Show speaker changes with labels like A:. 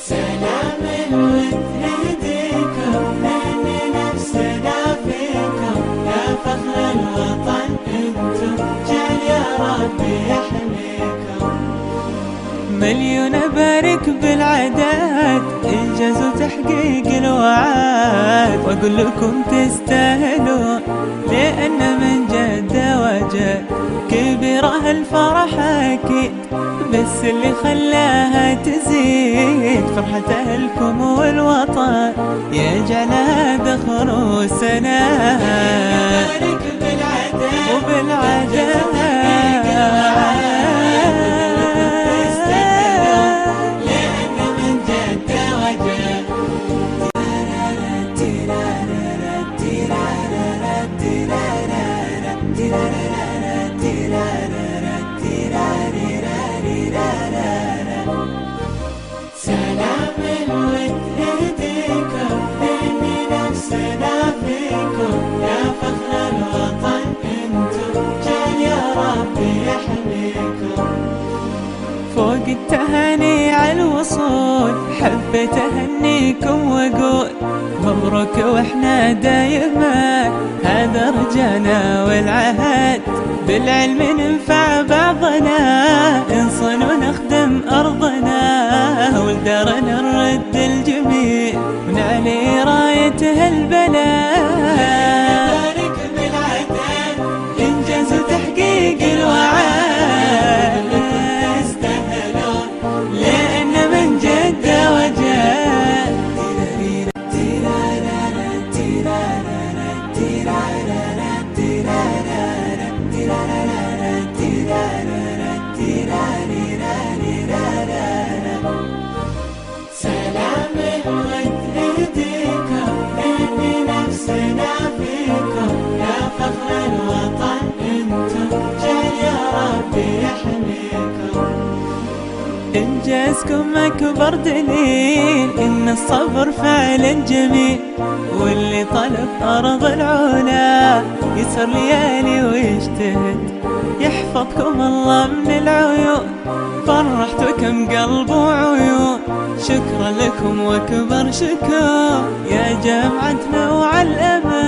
A: سلام الود يهديكم من نفسنا فيكم يا فخر الوطن انتم جعل يا ربي يحميكم.
B: مليون بارك بالعداد إنجاز وتحقيق الوعد، وأقول لكم تستاهلون لأن من جد وجد كبيرة الفرح أكيد، بس اللي خلاها تزيد فرحة أهلكم والوطن يجعلها ذخر وسناء.
A: بارك بالعداد
B: وبالعداد
A: سلام الود يهديكم من نفسنا فيكم يا فخر الوطن انتم جعل يا ربي يحميكم.
B: فوق التهاني على الوصول حبيت أهنيكم وأقول مبروك، وإحنا دايما هذا رجانا والعهد بالعلم ننفع بعضنا، نصن ونخدم أرضنا ولدارنا نرد الجميل ونعلي رايته البلد.
A: بارك بالعداد
B: إنجاز وتحقيق الوعد
A: تستاهلون
B: لأن من جد وجد.
A: سلام الود يهديكم من نفسنا فيكم يا فخر الوطن انتم جعل يا ربي يحميكم.
B: إنجازكم أكبر دليل إن الصبر فعلا جميل، واللي طلب أرض العلا يسر ليالي ويجتهد، يحفظكم الله من العيون فرحتكم قلب وعيون. شكرا لكم وأكبر شكر يا جامعتنا وعلى الأمل.